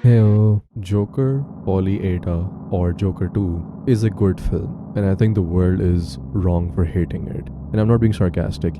Heyo, Joker, Folie Ada, or Joker 2 is a good film, and I think the world is wrong for hating it. And I'm not being sarcastic,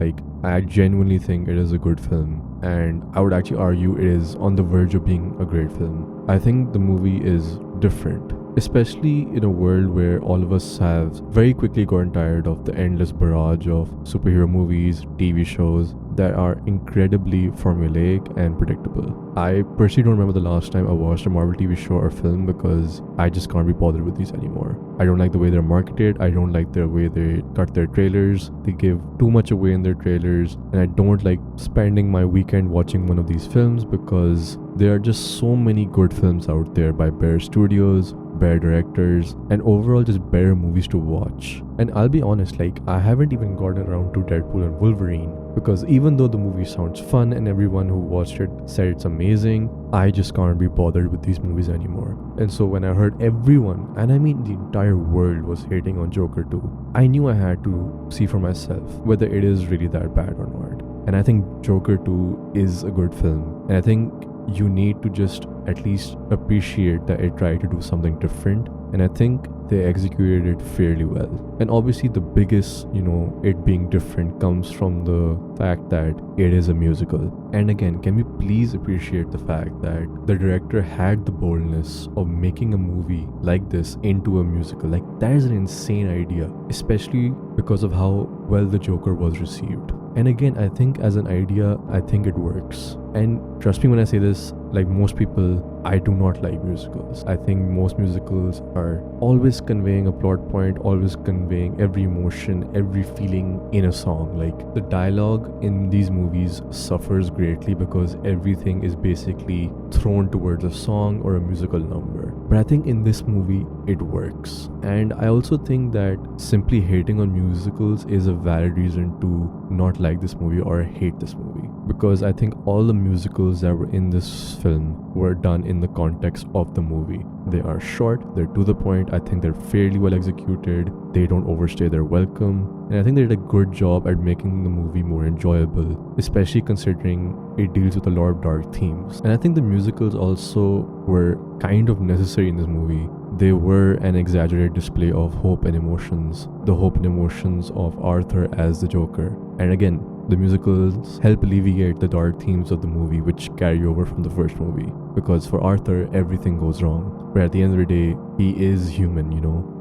I genuinely think it is a good film, and I would actually argue it is on the verge of being a great film. I think the movie is different, especially in a world where all of us have very quickly gotten tired of the endless barrage of superhero movies, TV shows that are incredibly formulaic and predictable. I personally don't remember the last time I watched a Marvel TV show or film because I just can't be bothered with these anymore. I don't like the way they're marketed, I don't like the way they cut their trailers, they give too much away in their trailers, and I don't like spending my weekend watching one of these films because there are just so many good films out there by better studios, better directors, and overall just better movies to watch. And I'll be honest, I haven't even gotten around to Deadpool and Wolverine because even though the movie sounds fun and everyone who watched it said it's amazing, I just can't be bothered with these movies anymore. And so when I heard everyone, and I mean the entire world, was hating on Joker 2, I knew I had to see for myself whether it is really that bad or not. And I think Joker 2 is a good film, and I think you need to just at least appreciate that it tried to do something different, and I think they executed it fairly well. And obviously the biggest, it being different comes from the fact that it is a musical. And again, can we please appreciate the fact that the director had the boldness of making a movie like this into a musical? That is an insane idea, especially because of how well the Joker was received. And again, I think as an idea, I think it works. And trust me when I say this, like most people, I do not like musicals. I think most musicals are always conveying a plot point, always conveying every emotion, every feeling in a song. The dialogue in these movies suffers greatly because everything is basically thrown towards a song or a musical number. But I think in this movie, it works. And I also think that simply hating on musicals is a valid reason to not like this movie or hate this movie. Because I think all the musicals that were in this film were done in the context of the movie. They are short, they're to the point, I think they're fairly well executed, they don't overstay their welcome, and I think they did a good job at making the movie more enjoyable, especially considering it deals with a lot of dark themes. And I think the musicals also were kind of necessary in this movie. They were an exaggerated display of hope and emotions, the hope and emotions of Arthur as the Joker. And again, the musicals help alleviate the dark themes of the movie which carry over from the first movie. Because for Arthur, everything goes wrong. But at the end of the day, he is human,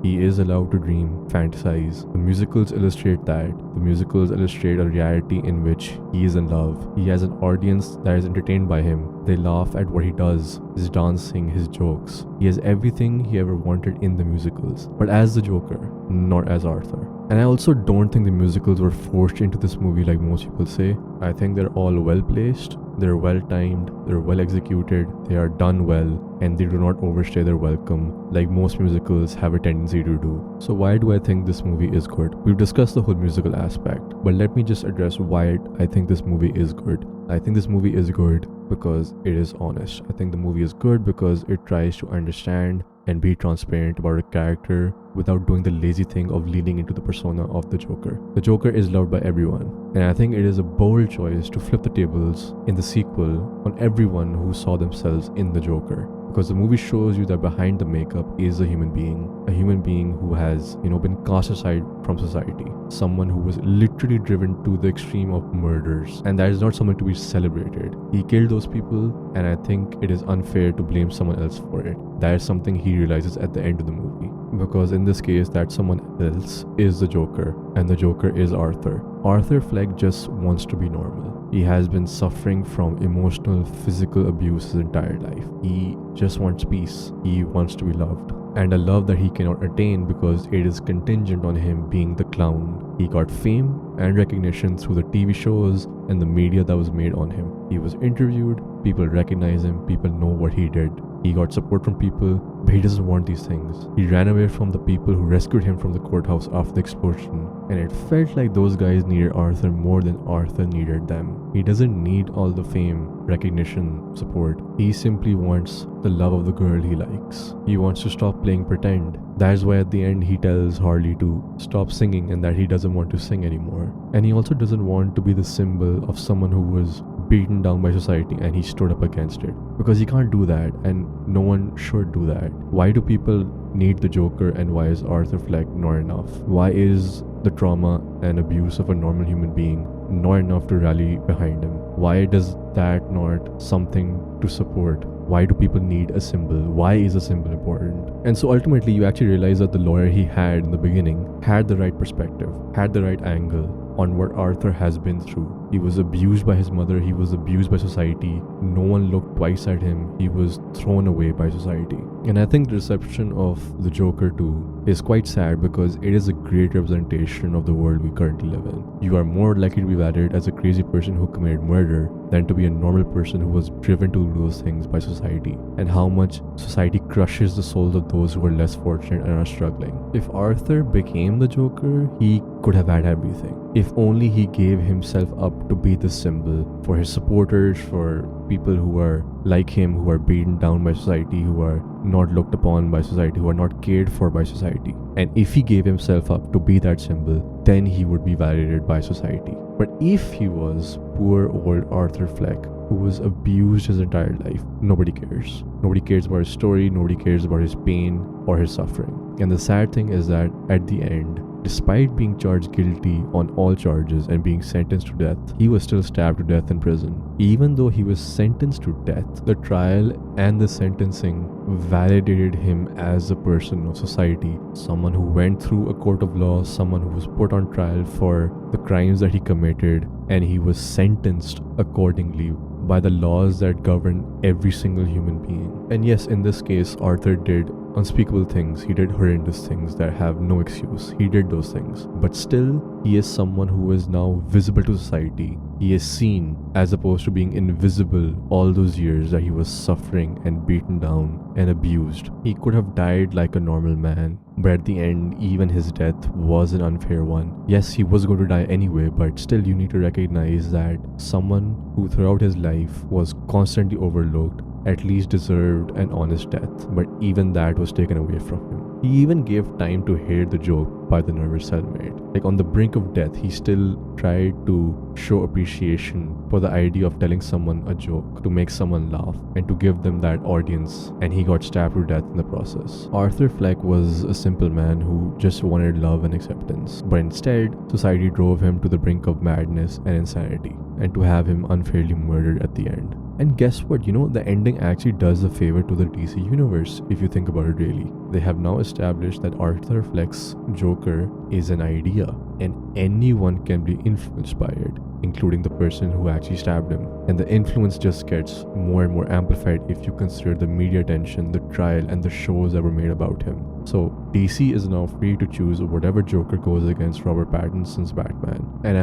He is allowed to dream, fantasize. The musicals illustrate that. The musicals illustrate a reality in which he is in love. He has an audience that is entertained by him. They laugh at what he does, his dancing, his jokes. He has everything he ever wanted in the musicals, but as the Joker, not as Arthur. And I also don't think the musicals were forced into this movie like most people say. I think they're all well placed, they're well timed, they're well executed, they are done well, and they do not overstay their welcome like most musicals have a tendency to do. So why do I think this movie is good? We've discussed the whole musical aspect, but let me just address why I think this movie is good. I think this movie is good because it is honest. I think the movie is good because it tries to understand and be transparent about a character without doing the lazy thing of leaning into the persona of the Joker. The Joker is loved by everyone, and I think it is a bold choice to flip the tables in the sequel on everyone who saw themselves in the Joker. Because the movie shows you that behind the makeup is a human being who has, been cast aside from society, someone who was literally driven to the extreme of murders, and that is not something to be celebrated. He killed those people, and I think it is unfair to blame someone else for it. That is something he realizes at the end of the movie, because in this case, that someone else is the Joker, and the Joker is Arthur. Arthur Fleck just wants to be normal. He has been suffering from emotional, physical abuse his entire life. He just wants peace. He wants to be loved. And a love that he cannot attain because it is contingent on him being the clown. He got fame and recognition through the TV shows and the media that was made on him. He was interviewed, people recognize him, people know what he did. He got support from people, but he doesn't want these things. He ran away from the people who rescued him from the courthouse after the explosion, and it felt like those guys needed Arthur more than Arthur needed them. He doesn't need all the fame, recognition, support. He simply wants the love of the girl he likes. He wants to stop playing pretend. That's why at the end he tells Harley to stop singing and that he doesn't want to sing anymore. And he also doesn't want to be the symbol of someone who was beaten down by society and he stood up against it. Because he can't do that, and no one should do that. Why do people need the Joker, and why is Arthur Fleck not enough? Why is the trauma and abuse of a normal human being not enough to rally behind him? Why does that not something to support? Why do people need a symbol? Why is a symbol important? And so ultimately you actually realize that the lawyer he had in the beginning had the right perspective, had the right angle on what Arthur has been through. He was abused by his mother, he was abused by society, no one looked twice at him, he was thrown away by society. And I think the reception of the Joker 2 is quite sad because it is a great representation of the world we currently live in. You are more likely to be valued as a crazy person who committed murder than to be a normal person who was driven to do those things by society, and how much society crushes the souls of those who are less fortunate and are struggling. If Arthur became the Joker, he could have had everything. If only he gave himself up to be the symbol for his supporters, for people who are like him, who are beaten down by society, who are not looked upon by society, who are not cared for by society. And if he gave himself up to be that symbol, then he would be validated by society. But if he was poor old Arthur Fleck, who was abused his entire life, nobody cares. Nobody cares about his story, nobody cares about his pain or his suffering. And the sad thing is that at the end, despite being charged guilty on all charges and being sentenced to death, he was still stabbed to death in prison. Even though he was sentenced to death, the trial and the sentencing validated him as a person of society, someone who went through a court of law, someone who was put on trial for the crimes that he committed, and he was sentenced accordingly by the laws that govern every single human being. And yes, in this case, Arthur did unspeakable things, he did horrendous things that have no excuse. He did those things. But still, he is someone who is now visible to society. He is seen as opposed to being invisible all those years that he was suffering and beaten down and abused. He could have died like a normal man, but at the end, even his death was an unfair one. Yes, he was going to die anyway, but still you need to recognize that someone who throughout his life was constantly overlooked at least deserved an honest death, but even that was taken away from him. He even gave time to hear the joke by the nervous cellmate. Like on the brink of death, he still tried to show appreciation for the idea of telling someone a joke, to make someone laugh, and to give them that audience, and he got stabbed to death in the process. Arthur Fleck was a simple man who just wanted love and acceptance, but instead, society drove him to the brink of madness and insanity, and to have him unfairly murdered at the end. And guess what, the ending actually does a favor to the DC universe, if you think about it really. They have now established that Arthur Fleck's Joker is an idea, and anyone can be influenced by it, including the person who actually stabbed him. And the influence just gets more and more amplified if you consider the media attention, the trial, and the shows that were made about him. So DC is now free to choose whatever Joker goes against Robert Pattinson's Batman. And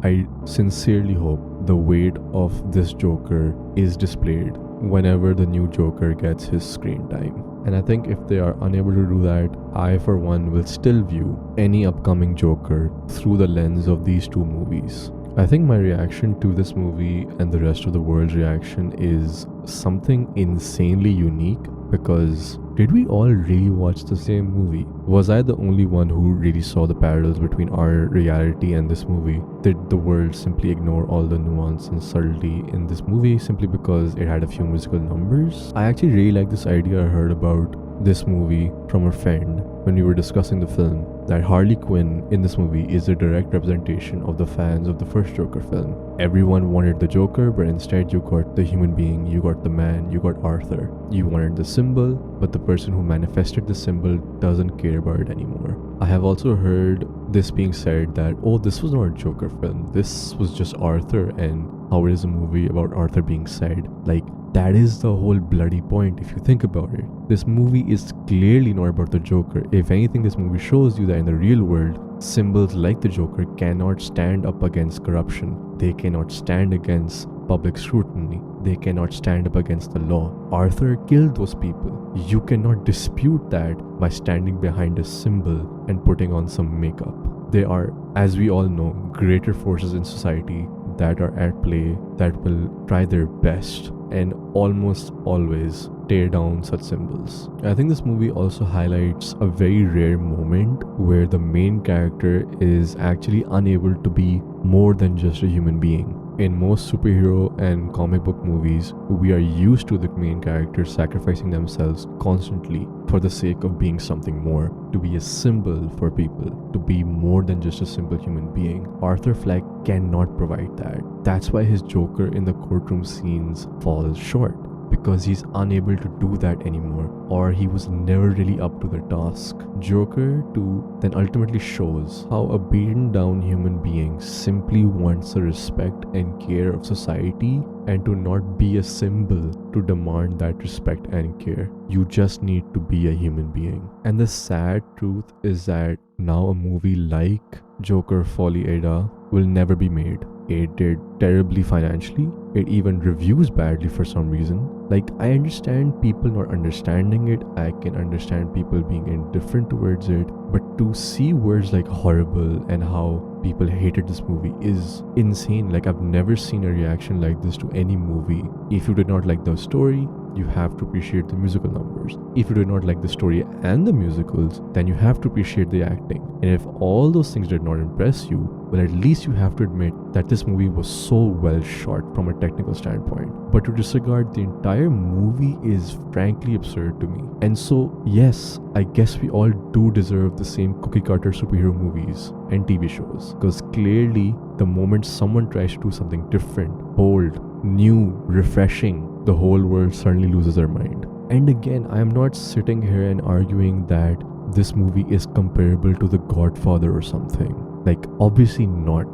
I sincerely hope the weight of this Joker is displayed whenever the new Joker gets his screen time. And I think if they are unable to do that, I for one will still view any upcoming Joker through the lens of these two movies. I think my reaction to this movie and the rest of the world's reaction is something insanely unique, because did we all really watch the same movie? Was I the only one who really saw the parallels between our reality and this movie? Did the world simply ignore all the nuance and subtlety in this movie simply because it had a few musical numbers? I actually really like this idea I heard about this movie from a friend when we were discussing the film, that Harley Quinn in this movie is a direct representation of the fans of the first Joker film. Everyone wanted the Joker, but instead you got the human being, you got the man, you got Arthur. You wanted the symbol, but the person who manifested the symbol doesn't care about it anymore. I have also heard this being said that, oh, this was not a Joker film, this was just Arthur, and how it is a movie about Arthur being sad. Like, that is the whole bloody point if you think about it. This movie is clearly not about the Joker. If anything, this movie shows you that in the real world, symbols like the Joker cannot stand up against corruption. They cannot stand against public scrutiny. They cannot stand up against the law. Arthur killed those people. You cannot dispute that by standing behind a symbol and putting on some makeup. There are, as we all know, greater forces in society that are at play that will try their best and almost always tear down such symbols. I think this movie also highlights a very rare moment where the main character is actually unable to be more than just a human being. In most superhero and comic book movies, we are used to the main characters sacrificing themselves constantly for the sake of being something more, to be a symbol for people, to be more than just a simple human being. Arthur Fleck cannot provide that. That's why his Joker in the courtroom scenes falls short, because he's unable to do that anymore, or he was never really up to the task. Joker 2 then ultimately shows how a beaten down human being simply wants the respect and care of society, and to not be a symbol to demand that respect and care. You just need to be a human being. And the sad truth is that now a movie like Joker Folie will never be made. It did terribly financially. It even reviews badly for some reason. Like, I understand people not understanding it. I can understand people being indifferent towards it. But to see words like horrible and how people hated this movie is insane. Like, I've never seen a reaction like this to any movie. If you did not like the story, you have to appreciate the musical numbers. If you do not like the story and the musicals, then you have to appreciate the acting. And if all those things did not impress you, well, at least you have to admit that this movie was so well shot from a technical standpoint. But to disregard the entire movie is frankly absurd to me. And so, yes, I guess we all do deserve the same cookie cutter superhero movies and TV shows. Because clearly, the moment someone tries to do something different, bold, new, refreshing, the whole world suddenly loses their mind. And again, I am not sitting here and arguing that this movie is comparable to The Godfather or something. Like, obviously not.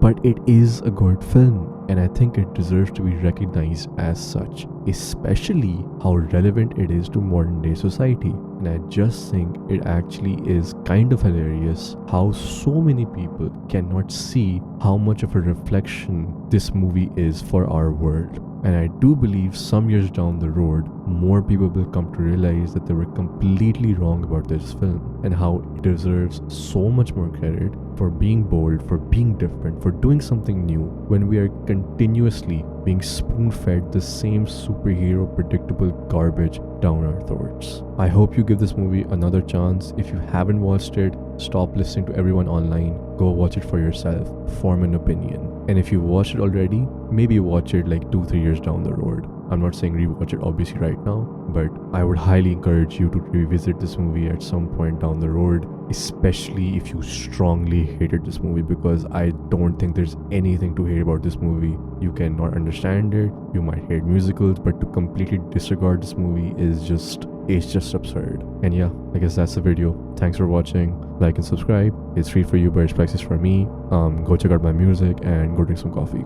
But it is a good film, and I think it deserves to be recognized as such, especially how relevant it is to modern day society. And I just think it actually is kind of hilarious how so many people cannot see how much of a reflection this movie is for our world. And I do believe some years down the road, more people will come to realize that they were completely wrong about this film and how it deserves so much more credit for being bold, for being different, for doing something new, when we are continuously being spoon-fed the same superhero predictable garbage down our throats. I hope you give this movie another chance. If you haven't watched it, stop listening to everyone online. Go watch it for yourself. Form an opinion. And if you watched it already, maybe watch it like 2-3 years down the road. I'm not saying rewatch it obviously right now, but I would highly encourage you to revisit this movie at some point down the road, especially if you strongly hated this movie, because I don't think there's anything to hate about this movie. You cannot understand it, you might hate musicals, but to completely disregard this movie is just absurd. And yeah, I guess that's the video. Thanks for watching. Like and subscribe. It's free for you, but it's priceless for me. Go check out my music and go drink some coffee.